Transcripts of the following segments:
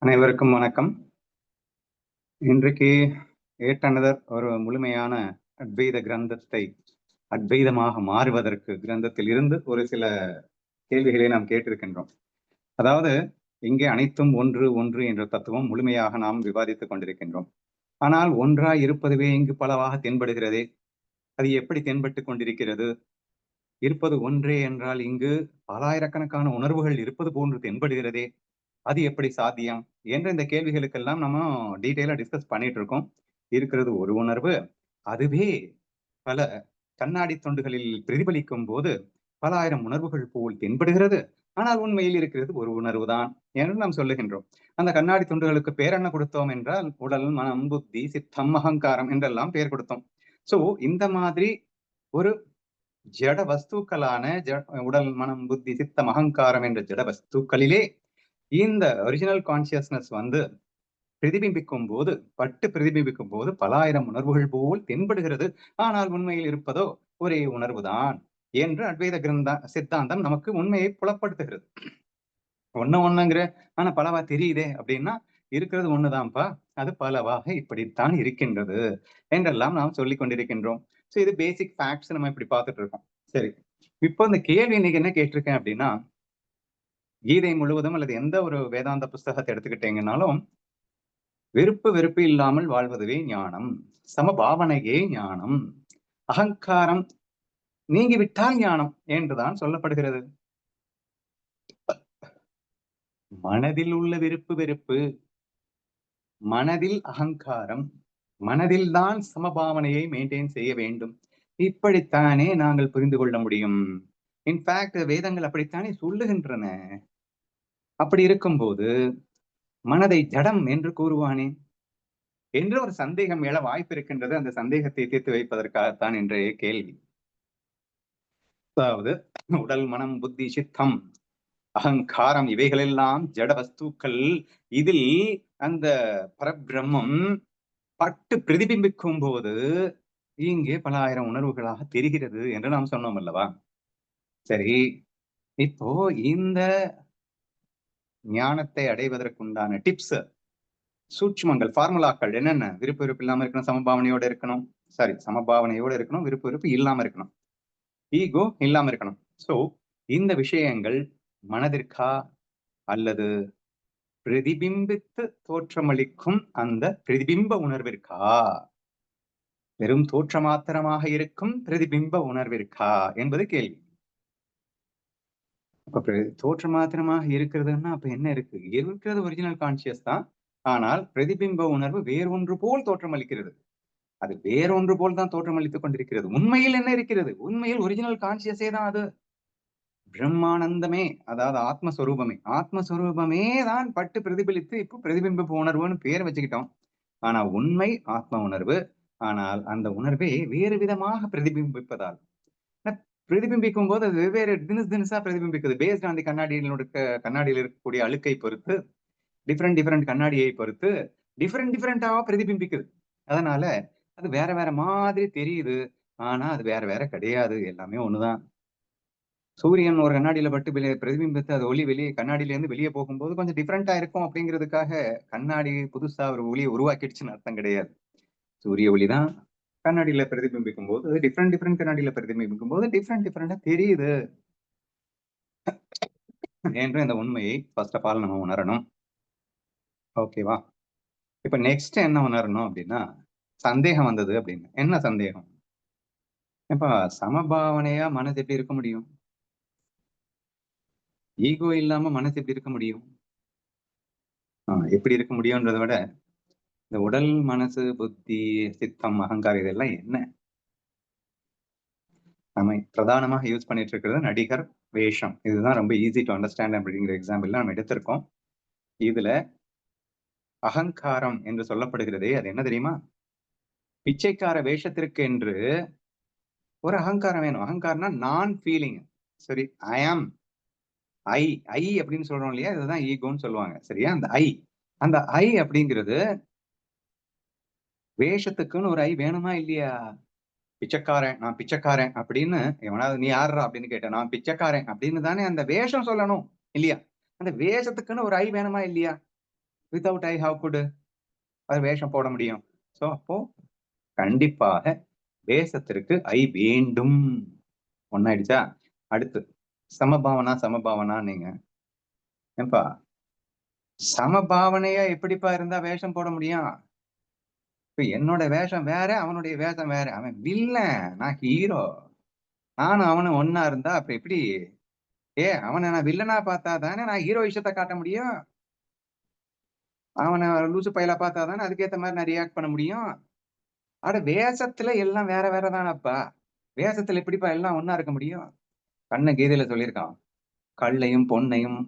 அனைவருக்கும் வணக்கம். இன்றைக்கு ஏட்டனதர் ஒரு முழுமையான அத்வைத கிரந்தத்தை அத்வைதமாக மாறுவதற்கு கிரந்தத்தில் இருந்து ஒரு சில கேள்விகளை நாம் கேட்டிருக்கின்றோம். அதாவது இங்கே அனைத்தும் ஒன்று ஒன்று என்ற தத்துவம் முழுமையாக நாம் விவாதித்துக் கொண்டிருக்கின்றோம். ஆனால் ஒன்றாய் இருப்பதுவே இங்கு பலவாக தென்படுகிறதே, அது எப்படி தென்பட்டுக் கொண்டிருக்கிறது? இருப்பது ஒன்றே என்றால் இங்கு பலாயிரக்கணக்கான உணர்வுகள் இருப்பது போன்று தென்படுகிறதே, அது எப்படி சாத்தியம் என்ற இந்த கேள்விகளுக்கெல்லாம் நம்ம டீட்டெயிலா டிஸ்கஸ் பண்ணிட்டு இருக்கோம். இருக்கிறது ஒரு உணர்வு, அதுவே பல கண்ணாடி துண்டுகளில் பிரதிபலிக்கும் போது பல ஆயிரம் உணர்வுகள் போல் தென்படுகிறது. ஆனால் உண்மையில் இருக்கிறது ஒரு உணர்வு தான் என்று நாம் சொல்லுகின்றோம். அந்த கண்ணாடி துண்டுகளுக்கு பேர் என்ன கொடுத்தோம் என்றால் உடல், மனம், புத்தி, சித்தம், அகங்காரம் என்றெல்லாம் பெயர் கொடுத்தோம். சோ இந்த மாதிரி ஒரு ஜட வஸ்துக்களான உடல், மனம், புத்தி, சித்தம், அகங்காரம் என்ற ஜட வஸ்துக்களிலே இந்த ஒரிஜினல் கான்சியஸ்னஸ் பிரதிபிம்பிக்கும் போது பல ஆயிரம் உணர்வுகள் போல் தென்படுகிறது. ஆனால் உண்மையில் இருப்பதோ ஒரே உணர்வுதான் என்று அத்வைத சித்தாந்தம் நமக்கு உண்மையை புலப்படுத்துகிறது. ஒண்ணுங்கிற ஆனா பலவா தெரியுதே அப்படின்னா, இருக்கிறது ஒண்ணுதான்ப்பா, அது பலவாக இப்படித்தான் இருக்கின்றது என்றெல்லாம் நாம் சொல்லிக் கொண்டிருக்கின்றோம். சோ இது பேசிக் ஃபேக்ட்ஸ் நம்ம இப்படி பார்த்துட்டு இருக்கோம். சரி, இப்போ இந்த கேள்வி இன்னைக்கு என்ன கேட்டிருக்கேன் அப்படின்னா, கீதை முழுவதும் அல்லது எந்த ஒரு வேதாந்த புஸ்தகத்தை எடுத்துக்கிட்டீங்கன்னாலும், வெறுப்பு இல்லாமல் வாழ்வதுவே ஞானம், சமபாவனையே ஞானம், அகங்காரம் நீங்கிவிட்டால் ஞானம் என்றுதான் சொல்லப்படுகிறது. மனதில் உள்ள வெறுப்பு, மனதில் அகங்காரம், மனதில் தான் சமபாவனையை மெயின்டைன் செய்ய வேண்டும். இப்படித்தானே நாங்கள் புரிந்து கொள்ள முடியும். இன்ஃபேக்ட் வேதங்கள் அப்படித்தானே சொல்லுகின்றன. அப்படி இருக்கும்போது மனதை ஜடம் என்று கூறுவானேன் என்று ஒரு சந்தேகம் எழ வாய்ப்பு இருக்கின்றது. அந்த சந்தேகத்தை தீர்த்து வைப்பதற்காகத்தான் இன்றைய கேள்வி. அதாவது உடல், மனம், புத்தி, சித்தம், அகங்காரம் இவைகளெல்லாம் ஜட வஸ்துக்கள். இதில் அந்த பரபிரம்மம் பட்டு பிரதிபிம்பிக்கும் போது இங்கே பல ஆயிரம் உணர்வுகளாக தெரிகிறது என்று நாம் சொன்னோம் அல்லவா? சரி, இப்போ இந்த ஞானத்தை அடைவதற்குண்டான டிப்ஸ், சூட்சுமங்கள், ஃபார்முலாக்கள் என்னென்ன? விருப்பு இல்லாம இருக்கணும், சமபாவனையோட இருக்கணும். சமபாவனையோட இருக்கணும், விருப்பு இல்லாம இருக்கணும், ஈகோ இல்லாம இருக்கணும். சோ இந்த விஷயங்கள் மனதிற்கா அல்லது பிரதிபிம்பித்து தோற்றமளிக்கும் அந்த பிரதிபிம்ப உணர்விற்கா, வெறும் தோற்றமாத்திரமாக இருக்கும் பிரதிபிம்ப உணர்விற்கா என்பது கேள்வி. அப்ப தோற்றமாத்திரமாக இருக்கிறதுன்னா அப்ப என்ன இருக்கு? இருக்கிறது ஒரிஜினல் கான்சியஸ் தான். ஆனால் பிரதிபிம்ப உணர்வு வேறொன்று போல் தோற்றமளிக்கிறது. அது வேறொன்று போல் தான் தோற்றமளித்துக் கொண்டிருக்கிறது. உண்மையில் என்ன இருக்கிறது? உண்மையில் ஒரிஜினல் கான்சியஸே தான் அது. பிரம்மானந்தமே, அதாவது ஆத்மஸ்வரூபமே தான் பட்டு பிரதிபலித்து இப்போ பிரதிபிம்ப உணர்வுன்னு பேர் வச்சுக்கிட்டோம். ஆனா உண்மை ஆத்ம உணர்வு. ஆனால் அந்த உணர்வே வேறு விதமாக பிரதிபிம்பிப்பதால், பிரதிபிம்பிக்கும் போது அது வெவ்வேறு தினசா பிரதிபிம்பிக்குது. பேஸ்ட் ஆன் தி கண்ணாடியில் இருக்கக்கூடிய அழுக்கை பொறுத்து, டிஃப்ரெண்ட் கண்ணாடியை பொறுத்து டிஃப்ரெண்டா பிரதிபிம்பிக்குது. அதனால அது வேற வேற மாதிரி தெரியுது. ஆனா அது வேற வேற கிடையாது, எல்லாமே ஒண்ணுதான். சூரியன் ஒரு கண்ணாடியில பட்டு பிரதிபிம்பித்து அது ஒளி வெளியே கண்ணாடியில இருந்து வெளியே போகும்போது கொஞ்சம் டிஃப்ரெண்டா இருக்கும் அப்படிங்கிறதுக்காக கண்ணாடி புதுசா ஒரு ஒளியை உருவாக்கிடுச்சுன்னு அர்த்தம் கிடையாது. சூரிய ஒளி தான் கண்ணாடியில பிரதிபிம்பிக்கும் போது டிஃப்ரெண்ட் கண்ணாடியில பிரதிபிம்பிக்கும் போது டிஃப்ரெண்டா தெரியுது என்று இந்த உண்மையை ஃபர்ஸ்ட் ஆஃப் ஆல் நம்ம உணரணும். ஓகேவா? இப்ப நெக்ஸ்ட் என்ன உணரணும் அப்படின்னா, சந்தேகம் வந்தது அப்படின்னு. என்ன சந்தேகம்? இப்ப சமபாவனையா மனசு எப்படி இருக்க முடியும்? ஈகோ இல்லாம மனசு எப்படி இருக்க முடியும்? எப்படி இருக்க முடியும்ன்றதை விட, இந்த உடல், மனசு, புத்தி, சித்தம், அகங்காரம் இதெல்லாம் என்ன? நம்ம பிரதானமாக யூஸ் பண்ணிட்டு இருக்கிறது நடிகர் வேஷம். இதுதான் ரொம்ப ஈஸி டு அண்டர்ஸ்டாண்ட் அப்படிங்கிற எக்ஸாம்பிள் நம்ம எடுத்திருக்கோம். இதுல அகங்காரம் என்று சொல்லப்படுகிறதே அது என்ன தெரியுமா? பிச்சைக்கார வேஷத்திற்கு என்று ஒரு அகங்காரம் வேணும். அகங்காரம்னா நான் ஃபீலிங். சரி, ஐ ஆம், ஐ அப்படின்னு சொல்றோம் இல்லையா? இதுதான் ஈகோன்னு சொல்லுவாங்க. சரியா? அந்த ஐ அப்படிங்கிறது வேஷத்துக்குன்னு ஒரு ஐ வேணுமா இல்லையா? நான் பிச்சைக்காரன் அப்படின்னு எவனாவது நீ யாருடா அப்படின்னு கேட்டேன். நான் பிச்சைக்காரன் அப்படின்னு தானே அந்த வேஷம் சொல்லணும் இல்லையா? அந்த வேஷத்துக்குன்னு ஒரு ஐ வேணுமா இல்லையா? வித்தவுட் ஐ ஹவ் குட் அது வேஷம் போட முடியும்? சோ அப்போ கண்டிப்பாக வேஷத்திற்கு ஐ வேண்டும். ஒன்னாயிடுச்சா? அடுத்து சமபாவனா நீங்க ஏன்பா சமபாவனையா எப்படிப்பா இருந்தா வேஷம் போட முடியும்? இப்ப என்னோட வேஷம் வேற, அவனுடைய வேஷம் வேற. அவன் வில்லன், நான் ஹீரோ. நானும் அவனும் ஒண்ணா இருந்தா அப்ப எப்படி? அவன நான் வில்லனா பார்த்தா தானே நான் ஹீரோ விஷயத்த காட்ட முடியும். அவன லூசு பயலா பார்த்தா தானே அதுக்கேத்த மாதிரி நான் ரியாக்ட் பண்ண முடியும். அட வேஷத்துல எல்லாம் வேற வேற தானப்பா. வேஷத்துல எப்படிப்பா எல்லாம் ஒண்ணா இருக்க முடியும்? கண்ணன் கீதையில சொல்லியிருக்கான். கல்லையும் பொன்னையும்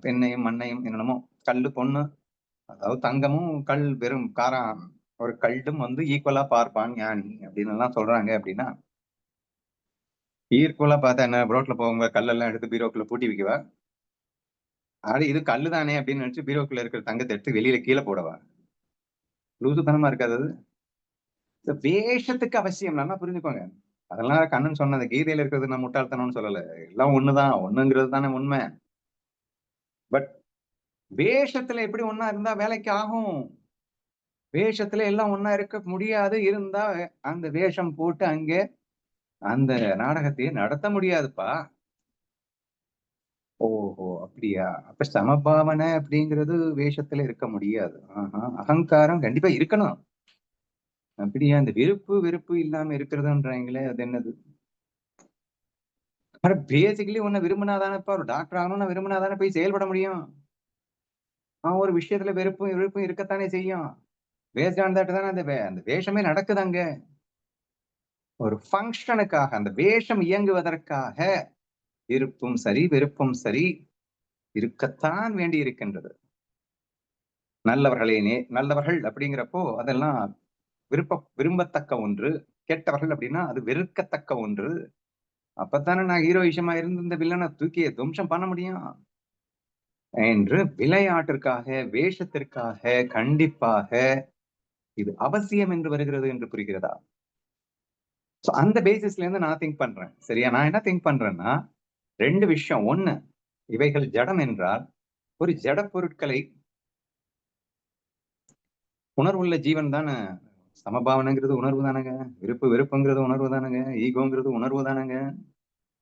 பெண்ணையும் மண்ணையும் என்னென்னமோ கல்லு பொண்ணு அதாவது தங்கமும் கல் வெறும் காரம் ஒரு கல்லும் வந்து ஈக்குவலா பார்ப்பான் ஞானி அப்படின்னு எல்லாம் சொல்றாங்க. அப்படின்னா ஈக்குவலா பார்த்தா என்ன ரோட்ல போவங்க கல்லெல்லாம் எடுத்து பீரோக்குள்ள பூட்டி வைக்கவா? இது கல்லு தானே அப்படின்னு நினைச்சு பீரோக்குள்ள இருக்கிற தங்கத்தை எடுத்து வெளியில கீழே போடவா? லூசுத்தனமா இருக்காது அது. வேஷத்துக்கு அவசியம் நல்லா புரிஞ்சுக்கோங்க. அதெல்லாம் கண்ணன் சொன்னது கீதையில இருக்கிறது நான் முட்டாள்தனம்னு சொல்லல. எல்லாம் ஒண்ணுதான், ஒண்ணுங்கிறது தானே உண்மை. பட் வேஷத்துல எப்படி ஒண்ணா இருந்தா வேலைக்கு ஆகும்? வேஷத்துல எல்லாம் ஒண்ணா இருக்க முடியாது. இருந்தா அந்த வேஷம் போட்டு அங்கே அந்த நாடகத்தையே நடத்த முடியாதுப்பா. ஓஹோ! அப்படியா? அப்ப சமபாவனை அப்படிங்கிறது வேஷத்துல இருக்க முடியாது. அகங்காரம் கண்டிப்பா இருக்கணும். அப்படியா? இந்த விருப்பு, வெறுப்பு இல்லாம இருக்கிறதுன்றாங்களே அது என்னது? பேசிக்கலி உன்ன விரும்பினா தானேப்பா ஒரு டாக்டர் ஆகணும்னு விரும்பினா தானே போய் செயல்பட முடியும். ஒரு விஷயத்துல வெறுப்பும், வெறுப்பும் இருக்கத்தானே செய்யும். பேஸ்ட் ஆன் தட் தானே அந்த வேஷமே நடக்குது அங்க. ஒரு ஃபங்ஷனுக்காக அந்த வேஷம் இயங்குவதற்காக விருப்பும் சரி, வெறுப்பும் சரி இருக்கத்தான் வேண்டி இருக்கின்றது. நல்லவர்கள் அப்படிங்கிறப்போ அதெல்லாம் விரும்பத்தக்க ஒன்று. கெட்டவர்கள் அப்படின்னா அது வெறுக்கத்தக்க ஒன்று. அப்பத்தானே நான் ஹீரோயிசமா இருந்து இந்த வில்லனை தூக்கி துவம்சம் பண்ண முடியும். என்று விளையாட்டிற்காக, வேஷத்திற்காக கண்டிப்பாக இது அவசியம் என்று வருகிறது என்று புரிகிறதா? அந்த பேசிஸ்ல இருந்து நான் திங்க் பண்றேன். சரியா? நான் என்ன திங்க் பண்றேன்னா 2 விஷயம். 1 இவைகள் ஜடம் என்றால் ஒரு ஜட பொருட்களை உணர்வுள்ள ஜீவன் தானே. சமபாவனைங்கிறது உணர்வு தானங்க. விருப்பு வெறுப்புங்கிறது உணர்வு தானங்க. ஈகோங்கிறது உணர்வு தானங்க.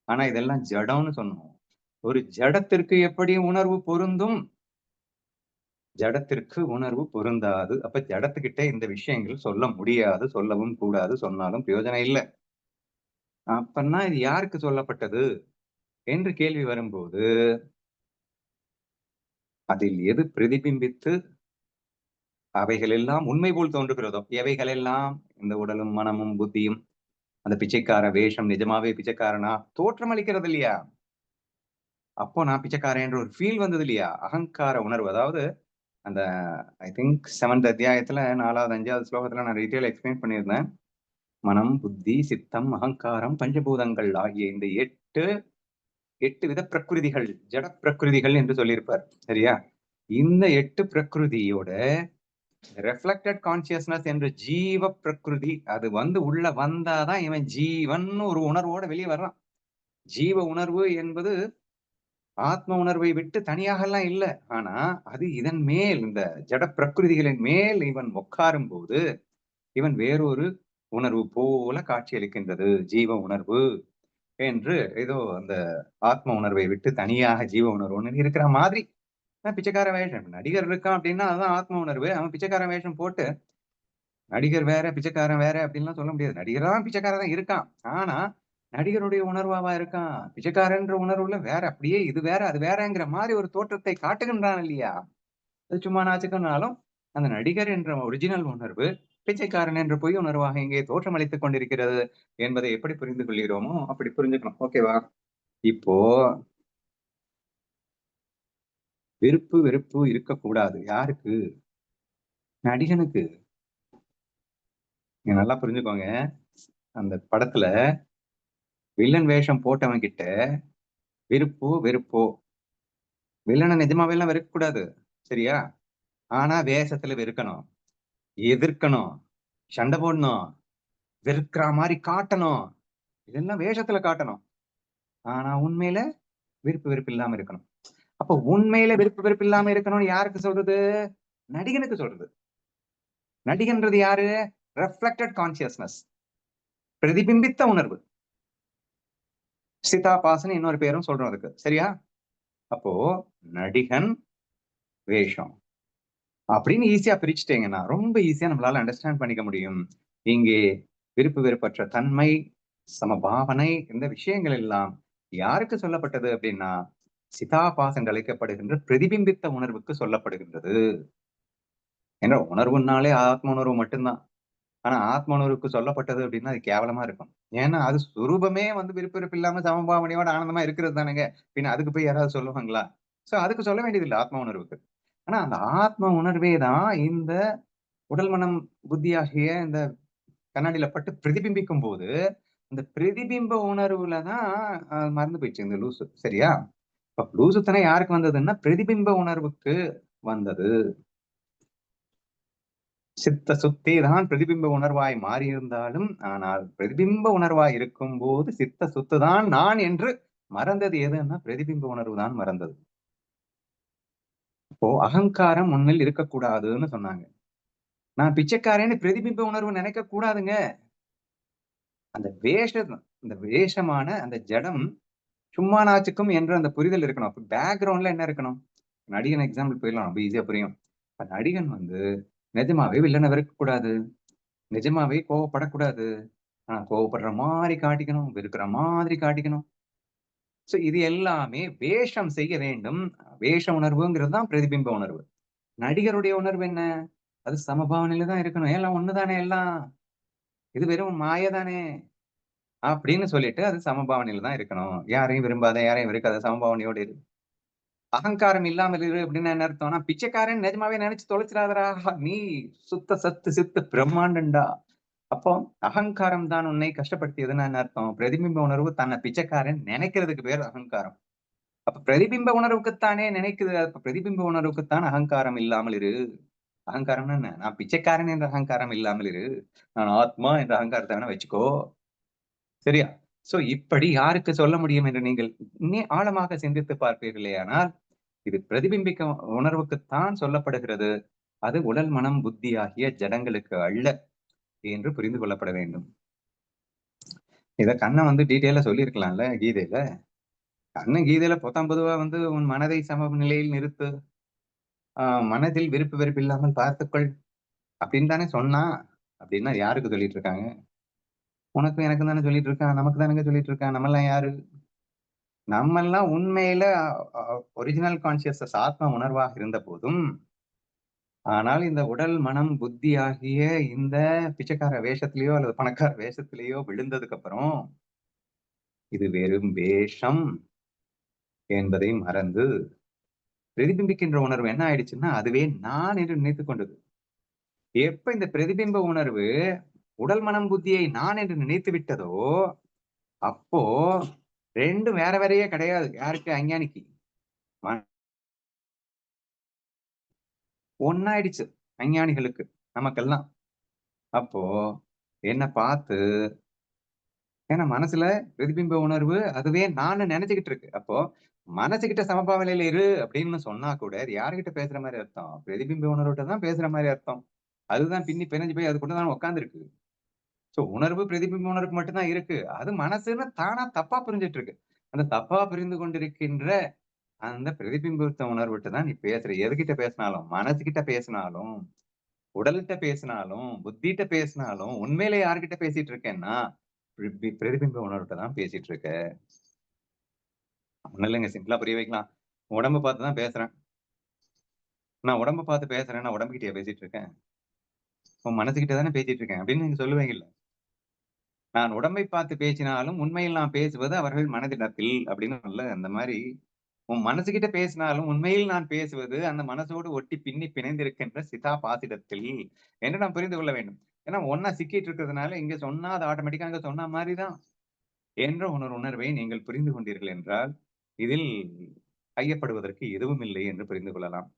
ஆனா இதெல்லாம் ஜடம்னு சொன்னோம். ஒரு ஜடத்திற்கு எப்படி உணர்வு பொருந்தும்? ஜடத்திற்கு உணர்வு பொருந்தாது. அப்ப ஜடத்துக்கிட்ட இந்த விஷயங்கள் சொல்ல முடியாது, சொல்லவும் கூடாது, சொன்னாலும் பிரயோஜனம் இல்ல. அப்பன்னா இது யாருக்கு சொல்லப்பட்டது என்று கேள்வி வரும்போது அதில் எது பிரதிபிம்பித்து அவைகள் எல்லாம் உண்மை போல் தோன்றுகிறதோ எவைகள் எல்லாம் இந்த உடலும் மனமும் புத்தியும் அந்த பிச்சைக்கார வேஷம் நிஜமாவே பிச்சைக்காரனா தோற்றம் அளிக்கிறது இல்லையா? அப்போ நான் பிச்சைக்காரன் என்ற ஒரு ஃபீல் வந்தது இல்லையா? அகங்கார உணர்வு. அதாவது அந்த ஐ திங்க் 7th அத்தியாயத்துல 4வது 5வது ஸ்லோகத்துல நான் டீட்டெயில் எக்ஸ்பிளைன் பண்ணியிருந்தேன். மனம், புத்தி, சித்தம், அகங்காரம், பஞ்சபூதங்கள் ஆகிய இந்த 8 வித பிரகிருதிகள், ஜட பிரகிருதிகள் என்று சொல்லியிருப்பார். சரியா? இந்த 8 பிரகிருதியோட ரெஃப்ளெக்டட் கான்சியஸ்னஸ் என்ற ஜீவ பிரகிருதி அது வந்து உள்ள வந்தாதான் இவன் ஜீவன் ஒரு உணர்வோட வெளியே வர்றான். ஜீவ உணர்வு என்பது ஆத்ம உணர்வை விட்டு தனியாக எல்லாம் இல்ல. ஆனா அது இதன் மேல் இந்த ஜட பிரகிருதிகளின் மேல் இவன் உட்காரும் போது இவன் வேறொரு உணர்வு போல காட்சியளிக்கின்றது. ஜீவ உணர்வு என்று ஏதோ அந்த ஆத்ம உணர்வை விட்டு தனியாக ஜீவ உணர்வு ஒண்ணு இருக்கிற மாதிரி பிச்சைக்கார வேஷம் நடிகர் இருக்கான் அப்படின்னா அதுதான் ஆத்ம உணர்வு. அவன் பிச்சைக்கார வேஷம் போட்டு நடிகர் வேற பிச்சைக்காரன் வேற அப்படின்லாம் சொல்ல முடியாது. நடிகர் தான் பிச்சைக்காரன் தான் இருக்கான். ஆனா நடிகருடைய உணர்வாவா இருக்கான்? பிச்சைக்காரன்ற உணர்வுல வேற அப்படியே இது வேற அது வேறங்கிற மாதிரி ஒரு தோற்றத்தை காட்டுகின்றான் இல்லையா? அது சும்மா நாச்சுக்குனாலும் அந்த நடிகர் என்ற ஒரிஜினல் உணர்வு பிச்சைக்காரன் என்ற பொய் உணர்வாக இங்கே தோற்றமளித்துக் கொண்டிருக்கிறது என்பதை எப்படி புரிந்து கொள்கிறோமோ அப்படி புரிஞ்சுக்கணும். ஓகேவா? இப்போ விருப்பு வெறுப்பு இருக்கக்கூடாது. யாருக்கு? நடிகனுக்கு. நீங்க நல்லா புரிஞ்சுக்கோங்க. அந்த படத்துல வில்லன் வேஷம் போட்டவன் கிட்ட விருப்போ வெறுப்போ வில்லனை நிஜமாவே எல்லாம் வெறுக்க கூடாது. சரியா? ஆனா வேஷத்துல வெறுக்கணும், எதிர்க்கணும், சண்டை போடணும், வெறுக்கிற மாதிரி காட்டணும். இதெல்லாம் வேஷத்துல காட்டணும். ஆனா உண்மையில விருப்பு வெறுப்பு இல்லாம இருக்கணும். அப்ப உண்மையில விருப்பு வெறுப்பு இல்லாம இருக்கணும்னு யாருக்கு சொல்றது? நடிகனுக்கு சொல்றது. நடிகன்றது யாரு? ரெஃப்ளெக்டட் கான்சியஸ்னஸ், பிரதிபிம்பித்த உணர்வு. சிதாபாசன் இன்னொரு பேரும் சொல்றோம் அதுக்கு. சரியா? அப்போ நடிகன், வேஷம் அப்படின்னு ஈஸியா பிரிச்சுட்டீங்கன்னா ரொம்ப ஈஸியா நம்மளால அண்டர்ஸ்டாண்ட் பண்ணிக்க முடியும். இங்கே விருப்பு வெறுப்பற்ற தன்மை, சமபாவனை, இந்த விஷயங்கள் எல்லாம் யாருக்கு சொல்லப்பட்டது அப்படின்னா சிதாபாசன் அழைக்கப்படுகின்ற பிரதிபிம்பித்த உணர்வுக்கு சொல்லப்படுகின்றது. என்ற உணர்வுனாலே ஆத்ம உணர்வு மட்டும்தான். ஆனா ஆத்ம உணர்வுக்கு சொல்லப்பட்டது அப்படின்னா அது கேவலமா இருக்கும். ஏன்னா அது சுரூபமே வந்து விருப்பு வெறுப்பு இல்லாம சமபாவனையோட ஆனந்தமா இருக்கிறது தானேங்க. பின்ன அதுக்கு போய் யாராவது சொல்லுவாங்களா? சோ அதுக்கு சொல்ல வேண்டியதில்லை ஆத்ம உணர்வுக்கு. ஆனா அந்த ஆத்ம உணர்வே தான் இந்த உடல் மனம் புத்தி ஆகிய இந்த கண்ணாடியில பட்டு பிரதிபிம்பிக்கும் போது அந்த பிரதிபிம்ப உணர்வுல தான் மறந்து போயிடுச்சு இந்த லூசு. சரியா? இப்ப லூசுத்தனம் யாருக்கு வந்ததுன்னா பிரதிபிம்ப உணர்வுக்கு வந்தது. சித்த சுத்தி தான் பிரதிபிம்ப உணர்வாய் மாறியிருந்தாலும் ஆனால் பிரதிபிம்ப உணர்வாய் இருக்கும் போது சித்த சுத்து தான் நான் என்று மறந்தது எதுன்னா பிரதிபிம்ப உணர்வு தான் மறந்தது. இப்போ அகங்காரம் முன்னில் இருக்கக்கூடாதுன்னு சொன்னாங்க. நான் பிச்சைக்காரன்னு பிரதிபிம்ப உணர்வு நினைக்க கூடாதுங்க. அந்த இந்த வேஷமான அந்த ஜடம் சும்மா நாச்சுக்கும் என்ற அந்த புரிதல் இருக்கணும். அப்ப பேக்ரவுண்ட்ல என்ன இருக்கணும்? நடிகன் எக்ஸாம்பிள் போயிடலாம். ரொம்ப ஈஸியா புரியும். இப்ப நடிகன் வந்து நிஜமாவே வில்லனை வெறுக்க கூடாது. நிஜமாவே கோவப்படக்கூடாது. கோவப்படுற மாதிரி காட்டிக்கணும். வெறுக்கிற மாதிரி காட்டிக்கணும். சோ இது எல்லாமே வேஷம் செய்ய வேண்டும். வேஷ உணர்வுங்கிறது தான் பிரதிபிம்ப உணர்வு. நடிகருடைய உணர்வு என்ன? அது சமபாவனையில தான் இருக்கணும். எல்லாம் ஒண்ணுதானே எல்லாம். இது வெறும் மாய தானே. அப்படின்னு சொல்லிட்டு அது சமபாவனையில தான் இருக்கணும். யாரையும் விரும்பாத, யாரையும் வெறுக்காத சமபாவனையோடு இரு. அகங்காரம் இல்லாமல் இரு அப்படின்னு என்ன அர்த்தம்னா பிச்சைக்காரன் நிஜமாவே நினைச்சு தொலைச்சிடாதடா. நீ சுத்த சத்து சித்து பிரம்மாண்டன்டா. அப்போ அகங்காரம் தான் உன்னை கஷ்டப்படுத்தியதுன்னு என்ன அர்த்தம்? பிரதிபிம்ப உணர்வு தன்னை பிச்சைக்காரன் நினைக்கிறதுக்கு பேர் அகங்காரம். அப்ப பிரதிபிம்ப உணர்வுக்குத்தானே நினைக்குது. அப்ப பிரதிபிம்ப உணர்வுக்குத்தான் அகங்காரம் இல்லாமல் இரு. அகங்காரம்னா என்ன? நான் பிச்சைக்காரன் என்ற அகங்காரம் இல்லாமல் இரு. நான் ஆத்மா என்ற அகங்காரத்தை வேணா வச்சுக்கோ. சரியா? சோ இப்படி யாருக்கு சொல்ல முடியும் என்று நீங்கள் ஆழமாக சிந்தித்து பார்ப்பீர்களேயானால் இது பிரதிபிம்பிக்க உணர்வுக்குத்தான் சொல்லப்படுகிறது. அது உடல் மனம் புத்தி ஆகிய ஜடங்களுக்கு அல்ல என்று புரிந்து கொள்ளப்பட வேண்டும். இத கண்ணன் வந்து டீட்டெயிலா சொல்லியிருக்கலாம்ல கீதையில. கண்ணன் கீதையில பொத்தாம்பொதுவா வந்து உன் மனதை சம நிலையில் நிறுத்து. மனதில் விருப்பு வெறுப்பு இல்லாமல் பார்த்துக்கொள் அப்படின்னு தானே சொன்னான். அப்படின்னா யாருக்கு சொல்லிட்டு இருக்காங்க? உனக்கும் எனக்கும் தானே சொல்லிட்டு இருக்கான். நமக்கு தானங்க சொல்லிட்டு இருக்கான். நம்மெல்லாம் யாரு? நம்மெல்லாம் உண்மையில ஒரிஜினல் கான்சியஸ் ஆத்ம உணர்வாக இருந்த போதும் ஆனால் இந்த உடல் மனம் புத்தி ஆகிய இந்த பிச்சைக்கார வேஷத்திலேயோ அல்லது பணக்கார வேஷத்திலேயோ விழுந்ததுக்கு அப்புறம் இது வெறும் வேஷம் என்பதை மறந்து பிரதிபிம்பிக்கின்ற உணர்வு என்ன ஆயிடுச்சுன்னா அதுவே நான் என்று நினைத்துக் கொண்டது. எப்ப இந்த பிரதிபிம்ப உணர்வு உடல் மனம் புத்தியை நான் என்று நினைத்து விட்டதோ அப்போ ரெண்டும் வேற வேறையே கிடையாது. யாருக்கு? அஞ்ஞானிக்கு. ஒன்னாயிடுச்சு அஞ்ஞானிகளுக்கு, நமக்கெல்லாம். அப்போ என்ன பார்த்து ஏன்னா மனசுல பிரதிபிம்ப உணர்வு அதுவே நான் நினைச்சுக்கிட்டு இருக்கு. அப்போ மனசுகிட்ட சமபாவனையில இரு அப்படின்னு சொன்னா கூட அது யாருகிட்ட பேசுற மாதிரி அர்த்தம்? பிரதிபிம்ப உணர்வுகிட்ட தான் பேசுற மாதிரி அர்த்தம். அதுதான் பின்னி பிணைஞ்சு போய் அது கூட தான் உட்கார்ந்துருக்கு. சோ உணர்வு பிரதிபிம்ப உணர்வுக்கு மட்டும்தான் இருக்கு. அது மனசுன்னு தானா தப்பா புரிஞ்சிட்டு இருக்கு. அந்த தப்பா புரிந்து கொண்டிருக்கின்ற அந்த பிரதிபிம்பத்த உணர்வுகிட்ட தான் நீ பேசுற. எதுகிட்ட பேசினாலும், மனசுகிட்ட பேசினாலும், உடல்கிட்ட பேசினாலும், புத்திட்ட பேசினாலும், உண்மையில யார்கிட்ட பேசிட்டு இருக்கேன்னா பிரதிபிம்ப உணர்வுகிட்ட தான் பேசிட்டு இருக்க. ஒண்ணும் இல்லைங்க. சிம்பிளா புரிய வைக்கலாம். உடம்ப பார்த்து தான் பேசுறேன். நான் உடம்ப பார்த்து பேசுறேன். நான் உடம்புகிட்டயா பேசிட்டு இருக்கேன்? உன் மனசுகிட்ட தானே பேசிட்டு இருக்கேன் அப்படின்னு நீங்க சொல்லுவீங்கல்ல. நான் உடம்பை பார்த்து பேசினாலும் உண்மையில் நான் பேசுவது அவர்கள் மனதிடத்தில் அப்படின்னு அந்த மாதிரி உன் மனசுகிட்ட பேசினாலும் உண்மையில் நான் பேசுவது அந்த மனசோடு ஒட்டி பின்னி பிணைந்திருக்கின்ற சிதாபாசிடத்தில் என்று நாம் புரிந்து கொள்ள வேண்டும். ஏன்னா ஒன்னா சிக்கிட்டு இருக்கிறதுனால இங்க சொன்னா அது ஆட்டோமேட்டிக்கா அங்க சொன்ன மாதிரிதான் என்ற உணர்வை நீங்கள் புரிந்து கொண்டீர்கள் என்றால் இதில் ஐயப்படுவதற்கு எதுவும் இல்லை என்று புரிந்து கொள்ளலாம்.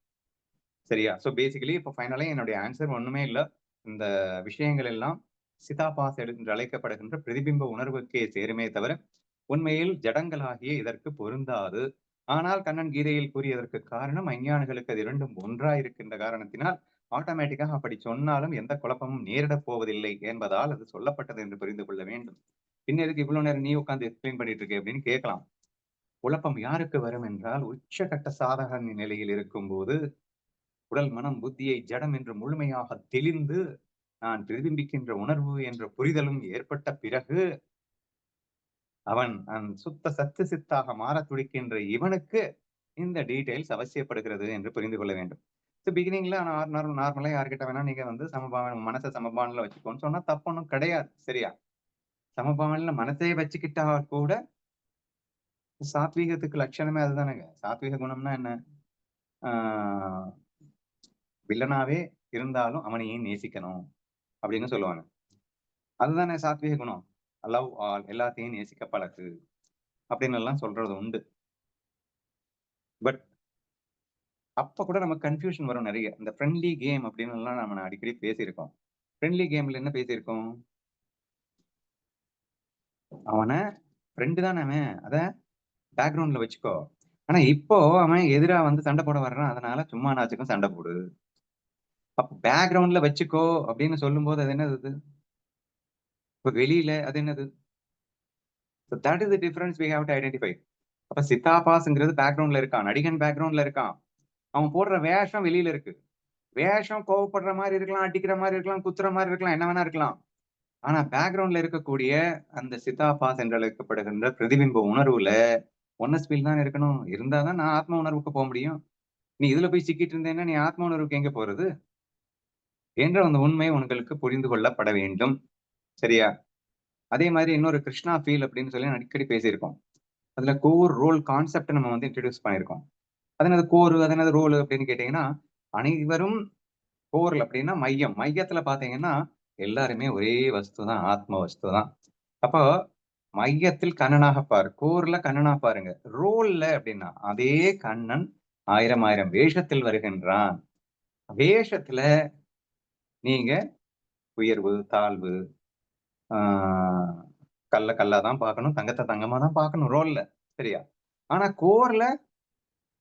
சரியா? சோ பேசிக்கலி இப்ப ஃபைனலா என்னுடைய ஆன்சர் ஒண்ணுமே இல்ல. இந்த விஷயங்கள் எல்லாம் சிதாபாஸ் என்று அழைக்கப்படுகின்ற பிரதிபிம்ப உணர்வுக்கே சேருமே தவிர உண்மையில் ஜடங்களாகிய இதற்கு பொருந்தாது ஆனால் கண்ணன் கீதையில் கூறியதற்கு காரணம் அஞ்ஞானிகளுக்கு அது இரண்டும் ஒன்றாய் இருக்கின்ற காரணத்தினால் ஆட்டோமேட்டிக்காக அப்படி சொன்னாலும் எந்த குழப்பமும் நேரிடப் போவதில்லை என்பதால் அது சொல்லப்பட்டது என்று புரிந்து கொள்ள வேண்டும். பின்ன எதுக்கு இவ்வளவு நேரம் நீ உட்கார்ந்து எக்ஸ்பிளைன் பண்ணிட்டு இருக்க அப்படின்னு கேட்கலாம். குழப்பம் யாருக்கு வரும் என்றால் உச்சகட்ட சாதக நிலையில் இருக்கும் போது உடல் மனம் புத்தியை ஜடம் என்று முழுமையாக தெளிந்து நான் பிரதிபிம்பிக்கின்ற உணர்வு என்ற புரிதலும் ஏற்பட்ட பிறகு அவன் சுத்த சத்து சித்தாக மாற துடிக்கின்ற இவனுக்கு இந்த டீடைல்ஸ் அவசியப்படுகிறது என்று புரிந்து கொள்ள வேண்டும். பிகினிங்ல நார்மலா யார்கிட்ட வேணா நீங்க வந்து சமபாவனை மனசை சமபாவனையில வச்சுக்கோன்னு சொன்னா தப்பு ஒன்றும் கிடையாது. சரியா? சமபாவனையில மனசையே வச்சுக்கிட்டா கூட சாத்வீகத்துக்கு லட்சணமே அதுதானேங்க. சாத்வீக குணம்னா என்ன? வில்லனாவே இருந்தாலும் அவனையே நேசிக்கணும் அப்படின்னு சொல்லுவாங்க. அதுதானே சாத்வீக குணம். லவ் ஆல், எல்லாத்தையும் நேசிக்க பழகு அப்படின்னு எல்லாம் சொல்றது உண்டு. பட் அப்ப கூட நமக்கு கன்ஃபியூஷன் வரும் நிறைய. இந்த ஃப்ரெண்ட்லி கேம் அப்படின்னு எல்லாம் நம்ம அடிக்கடி பேசியிருக்கோம். ஃப்ரெண்ட்லி கேம்ல என்ன பேசியிருக்கோம்? அவனை ஃப்ரெண்டு தானே அவன், அத பேக்ரவுண்ட்ல வச்சுக்கோ. ஆனா இப்போ அவன் எதிரா வந்து சண்டை போட வர்றான், அதனால சும்மா நாச்சுக்கும் சண்டை போடு. அப்ப பேக்ரவுண்ட்ல வச்சுக்கோ அப்படின்னு சொல்லும் போது அது என்னது? இப்ப வெளியில அது என்னது? That is the difference we have to identify. அப்ப சித்தாபாஸ்ங்கிறது பேக்ரவுண்ட்ல இருக்கான், நடிகன் பேக்ரவுண்ட்ல இருக்கான். அவன் போடுற வேஷம் வெளியில இருக்கு. வேஷம் கோவப்படுற மாதிரி இருக்கலாம், அடிக்கிற மாதிரி இருக்கலாம், குத்துற மாதிரி இருக்கலாம், என்ன வேணா இருக்கலாம். ஆனா பேக்ரவுண்ட்ல இருக்கக்கூடிய அந்த சித்தாபாஸ் என்று அழைக்கப்படுகின்ற பிரதிபிம்ப உணர்வுல ஒன்னஸ் ஃபீல் தான் இருக்கணும். இருந்தாதான் நான் ஆத்ம உணர்வுக்கு போக முடியும். நீ இதுல போய் சிக்கிட்டு இருந்தேன்னா நீ ஆத்ம உணர்வுக்கு எங்க போறது என்ற அந்த உண்மை உங்களுக்கு புரிந்து கொள்ளப்பட வேண்டும். சரியா? அதே மாதிரி இன்னொரு கிருஷ்ணா ஃபீல் அப்படின்னு சொல்லி அடிக்கடி பேசியிருக்கோம். அதுல கோர் ரோல் கான்செப்ட் நம்ம வந்து இன்ட்ரடியூஸ் பண்ணியிருக்கோம். அதனது கோர், அதனது ரோல் அப்படின்னு கேட்டீங்கன்னா, அனைவரும் கோர்ல அப்படின்னா மையம். மையத்துல பாத்தீங்கன்னா எல்லாருமே ஒரே வஸ்து தான், ஆத்ம வஸ்து தான். அப்போ மையத்தில் கண்ணனாக பாரு, கோர்ல கண்ணனா பாருங்க. ரோல்ல அப்படின்னா அதே கண்ணன் ஆயிரம் ஆயிரம் வேஷத்தில் வருகின்றான். வேஷத்துல நீங்க உயர்வு, தாழ்வு, கல்ல கல்லா தான் பார்க்கணும், தங்கத்தை தங்கமா தான் பார்க்கணும் ரோல்ல. சரியா? ஆனா கோர்ல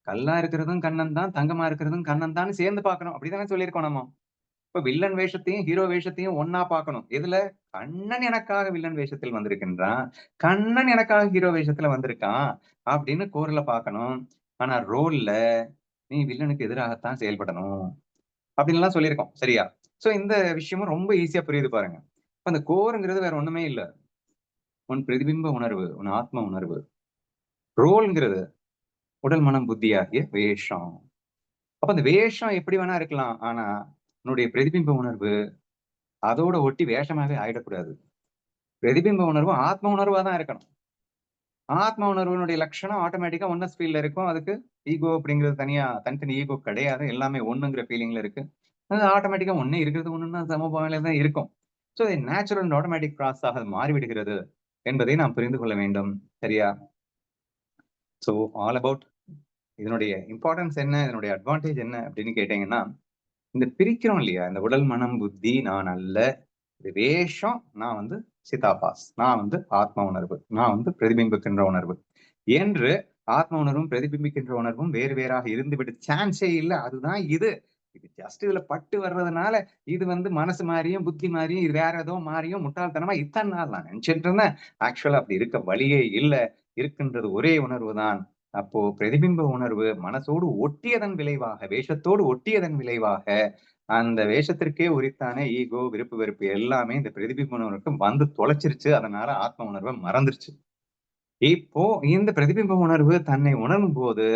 கல்லா இருக்கிறதும் கண்ணன் தான், தங்கமா இருக்கிறதும் கண்ணன் தான் சேர்ந்து பார்க்கணும். அப்படிதானே சொல்லியிருக்கோம் நம்ம. இப்ப வில்லன் வேஷத்தையும் ஹீரோ வேஷத்தையும் ஒன்னா பார்க்கணும். எதுல? கண்ணன் எனக்காக வில்லன் வேஷத்தில் வந்திருக்கின்றான், கண்ணன் எனக்காக ஹீரோ வேஷத்துல வந்திருக்கான் அப்படின்னு கோர்ல பார்க்கணும். ஆனா ரோல்ல நீ வில்லனுக்கு எதிராகத்தான் செயல்படணும் அப்படின்னு எல்லாம் சொல்லியிருக்கோம். சரியா? சோ இந்த விஷயமும் ரொம்ப ஈஸியா புரியுது பாருங்க. இப்ப அந்த கோருங்கிறது வேற ஒண்ணுமே இல்ல. உன் பிரதிபிம்ப உணர்வு, உன் ஆத்ம உணர்வு. ரோல்ங்கிறது உடல் மனம் புத்தியாகிய வேஷம். அப்ப அந்த வேஷம் எப்படி வேணா இருக்கலாம். ஆனா உன்னுடைய பிரதிபிம்ப உணர்வு அதோட ஒட்டி வேஷமாவே ஆயிடக்கூடாது. பிரதிபிம்ப உணர்வு ஆத்ம உணர்வா தான் இருக்கணும். ஆத்ம உணர்வினுடைய லட்சணம் ஆட்டோமேட்டிக்கா ஒன்னஸ் ஃபீல்ல இருக்கும். அதுக்கு ஈகோ அப்படிங்கிறது தனியா தனித்தனி ஈகோ கிடையாது. எல்லாமே ஒண்ணுங்கிற ஃபீலிங்ல இருக்கு. அது ஆட்டோமேட்டிக்கா ஒண்ணு இருக்கிறது ஒண்ணுன்னா சமபாவனையில தான் இருக்கும். சோ நேச்சுரல் அண்ட் ஆட்டோமேட்டிக் ப்ராசஸாக அது மாறிவிடுகிறது என்பதை நாம் புரிந்து கொள்ள வேண்டும். சரியா? சோ ஆல் அபவுட் இதனுடைய இம்பார்ட்டன்ஸ் என்ன, இதனுடைய அட்வான்டேஜ் என்ன அப்படின்னு கேட்டீங்கன்னா, இந்த பிரிக்கிறோம் இல்லையா, இந்த உடல் மனம் புத்தி நான் அல்ல, இது வேஷம், நான் வந்து சிதாபாஸ், நான் வந்து ஆத்ம உணர்வு, நான் வந்து பிரதிபிம்பிக்கின்ற உணர்வு என்று ஆத்ம உணர்வும் பிரதிபிம்பிக்கின்ற உணர்வும் வேறு வேறாக இருந்துவிட சான்ஸே இல்லை. அதுதான் இது. இது ஜஸ்ட் இதுல பட்டு வர்றதுனால இது வந்து மனசு மாறியும் புத்தி மாறியும் இது வேற ஏதோ மாறியும் முட்டாள்தனமா இத்தனை நாள் நான் நினைச்சிட்டு இருந்தேன். ஆக்சுவலா அப்படி இருக்க வழியே இல்லை. இருக்கின்றது ஒரே உணர்வு தான். அப்போ பிரதிபிம்ப உணர்வு மனசோடு ஒட்டியதன் விளைவாக, வேஷத்தோடு ஒட்டியதன் விளைவாக அந்த வேஷத்திற்கே உரித்தான ஈகோ, விருப்பு வெறுப்பு எல்லாமே இந்த பிரதிபிம்ப உணர்வுக்கு வந்து தொலைச்சிருச்சு. அதனால ஆத்ம உணர்வை மறந்துருச்சு. இப்போ இந்த பிரதிபிம்ப உணர்வு தன்னை உணரும் போது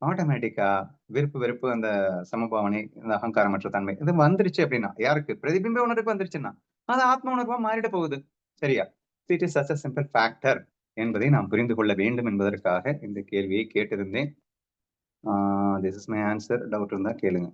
ஆட்டோமேட்டிக்கா விருப்பு வெறுப்பு, அந்த சமபாவனை, இந்த அகங்காரமற்ற தன்மை இது வந்துருச்சு அப்படின்னா, யாருக்கு? பிரதிபிம்ப உணர்வுக்கு வந்துருச்சுன்னா அது ஆத்ம உணர்வா மாறிட போகுது. சரியா? It is such a simple factor என்பதை நாம் புரிந்து கொள்ள வேண்டும் என்பதற்காக இந்த கேள்வியை கேட்டிருந்தேன். This is my answer. Doubt இருந்தா கேளுங்க.